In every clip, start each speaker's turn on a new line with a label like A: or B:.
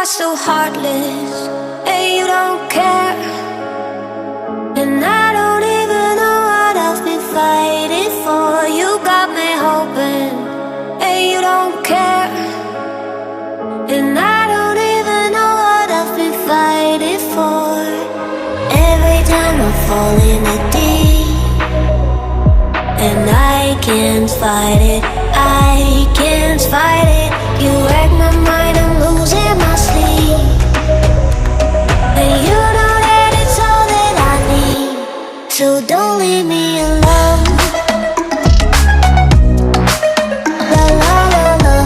A: so heartless, and you don't care. And I don't even know what I've been fighting for. You got me hoping, and you don't care. And I don't even know what I've been fighting for. Every time I fall in the deep, and I can't fight it, I can't fight it. You wreck my mind, I'm losing my sleep. And you know that it's all that I need, so don't leave me alone. La la la la,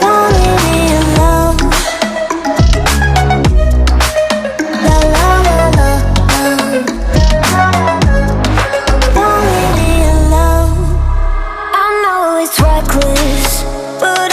A: don't leave me alone. La la la la, don't leave me alone. I know it's reckless, but